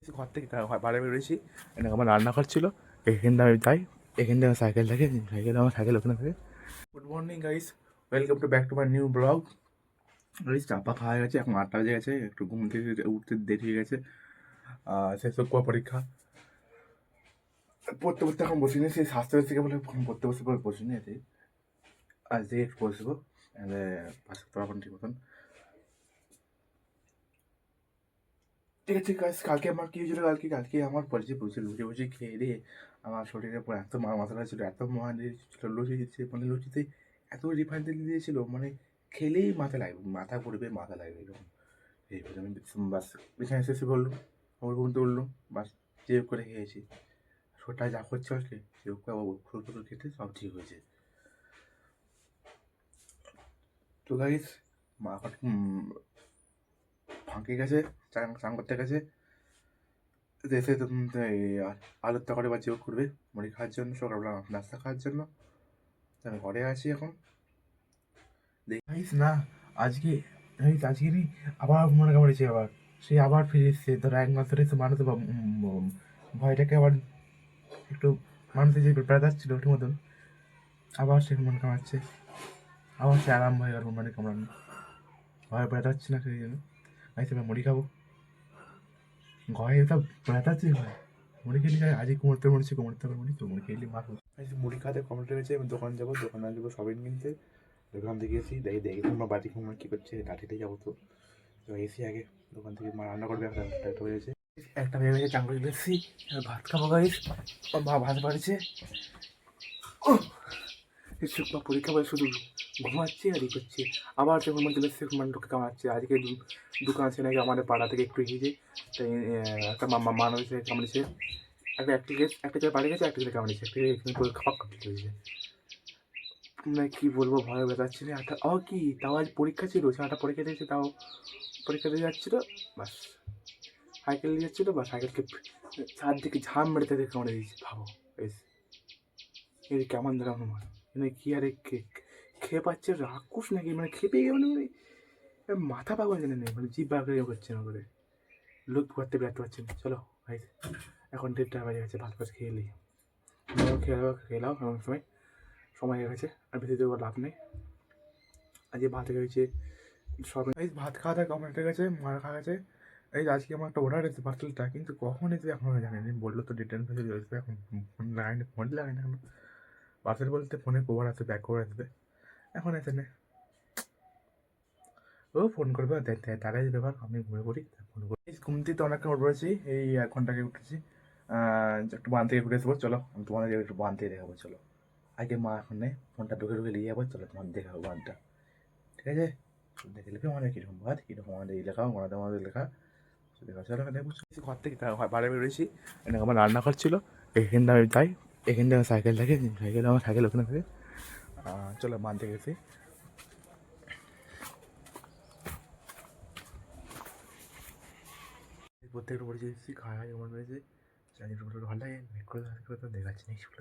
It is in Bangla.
ঘর থেকে বাইরে বেরিয়েছি, আমার রান্নাঘর ছিল, এখান থেকে আমি যাই, এখান থেকে সাইকেল থাকে, আমার সাইকেল ওখানে থাকে। Good morning guys, welcome to back to my new blog. Guys চাপা খাওয়া গেছে, এখন 8টা বেজে গেছে, একটু ঘুম থেকে উঠতে দেরি হয়ে গেছে। শেষ হোক পরীক্ষা, পড়তে পড়তে এখন বসিনি, সেই স্বাস্থ্য থেকে বলে পড়তে বসে বসিনি। আজ থেকে একটু বসবো, পাশে তো এখন ঠিক মতন। ঠিক আছে গাইস, কালকে আমার কি হয়েছিল, কালকে আমার পরিচয় প্রচুর লুচি বুঝি খেয়ে দিয়ে আমার শরীরে পুরো এত মশলা ছিল, এত মহান ছিল, লুচি দিচ্ছে, মানে লুচিতে এত রিফাইন তেল দিয়েছিল, মানে খেলেই মাথা লাগবে, মাথা পড়বে, মাথা লাগবে এরকম। এইভাবে আমি বাস বিছানায় এসে বললাম, আমার ঘুমতে উঠলো, বাস চেক করে খেয়েছি, শরীরটা যা করছে আজকে চেক করে ফুল ফুল খেতে সব ঠিক হয়েছে। তো গাইস মা ফাঁকে গেছে, চান করতে গেছে, এসে এই আলুর তরকারি বা চেক করবে মুড়ি খাওয়ার জন্য, সকালবেলা নাস্তা খাওয়ার জন্য। আমি ঘরে আছি এখন, দেখিস না আজকে, আজকে নি আবার মনে কামড়েছে, আবার সে আবার ফিরে এসছে, ধরো 1 মাস ধরে এসে মানুষ ভয়টাকে আবার একটু মানুষের যে বেড়াচ্ছিল ওটির মতন আবার সে মনে কামাচ্ছে, আবার সে আরাম হয়ে গেল মানে কামড়ানো, ভয় বেড়াচ্ছে না সেই জন্য আমি সেটা মুড়ি খাবো, ঘরে তো বেড়াচ্ছি ঘরে মুড়ি খেলি, আজকে কোমরতে মরেছি, কোমরতে মুড়ি তো মুড়ি খেলি মারবো। মুড়ি খাতে কমতে হয়েছে, আমি দোকান যাবো, দোকানে যাবো সবাই কিনতে, দোকান থেকে এসি দেখি তোমার বাড়ি তোমার কী করছে, লাঠিতে যাবো তো এসি আগে, দোকান থেকে মা রান্না করবে, একটা হয়ে গেছে, একটা হয়ে গেছে, চান করে এসেছি, ভাত খাবো গাইস, মা ভাত বাড়িছে, পরীক্ষা বলে শুধু ঘুমাচ্ছে আর ই করছে, আবার যখন চলে এসছে মানে লোককে কামাচ্ছে, আজকে দোকান আছে নাকি আমাদের পাড়া থেকে একটু এগিয়েছে, তাই একটা মানুষ কামড়েছে, একটা ছেলে বাড়ি গেছে, একটা ছেলে কামড়েছে, একটা এখানে খাপাক করতে হয়েছে, মানে কী বলবো, ভয় বেড়াচ্ছি না। একটা কি তাও আজ পরীক্ষা ছিল, সারাটা পরীক্ষা দিয়েছে, তাও পরীক্ষা দিয়ে যাচ্ছিলো, বাস সাইকেল নিয়ে যাচ্ছিলো, বা সাইকেলকে চারদিকে ঝাম মেরে তাদের কামড়ে দিয়েছে, ভাবো বেশ এই কেমন ধরে অনুমান, মানে কি আরে খেয়ে পাচ্ছে রাক্ষস নাকি, মানে খেপে গিয়ে মানে মাথা পাগল জানে নেই, মানে জিভ বার করে করছে না করে, লোক ভরতে বেরোতে পারছে না। চলো ভাই, এখন 1:30 বাজে গেছে, ভাত ফাত খেয়ে নিই, খেলাও এমন সময় হয়ে গেছে, আর বেশি দেওয়ার লাভ নেই। আজকে ভাত হয়েছে সব, এই ভাত খাওয়া দাওয়া কমপ্লিট হয়ে গেছে, মার খাওয়া গেছে। এই আজকে আমার একটা অর্ডার এসেছে পার্সেলটা, কিন্তু কখন এসে এখনো জানেনি, বললো তো ডিটেন ফেসে আসবে, এখন ফোন লাগাই না এখন, পার্সেল বলতে ফোনে কভার আসবে, ব্যাক কভার আসবে, এখন এসে নেই, ও ফোন করবে, তারাই ব্যাপার, আমি ঘুমিয়ে পড়ি, ফোন করি। ঘুম থেকে অনেকক্ষণ উঠে পড়েছি, এই 1 ঘন্টা আগে উঠেছি, একটু বান থেকে ঘুরে আসবো, চলো আমি তোমাদের একটু বান থেকে দেখাবো, চলো আগে মা এখন নেই, ফোনটা ঢুকে নিয়ে যাবো, চলো তোমার দেখাবো বানটা, ঠিক আছে, দেখে নেবে আমাদের কীরকম ভাত, কীরকম আমাদের লেখা, আমাদের লেখা দেখা, চলো দেখবো। ঘর থেকে বাইরে বেরিয়েছি, আমার রান্নাঘর ছিল, এখান থেকে আমি যাই, এখান থেকে সাইকেল থাকে, আমার সাইকেল ওখানে থাকে। চলো বান থেকে গেছি, প্রত্যেকটা পরিচয় এসেছি, খাওয়া যেমন রয়েছে, চাকরি ভালো লাগে, মেক করে দেখাচ্ছি নেক্সট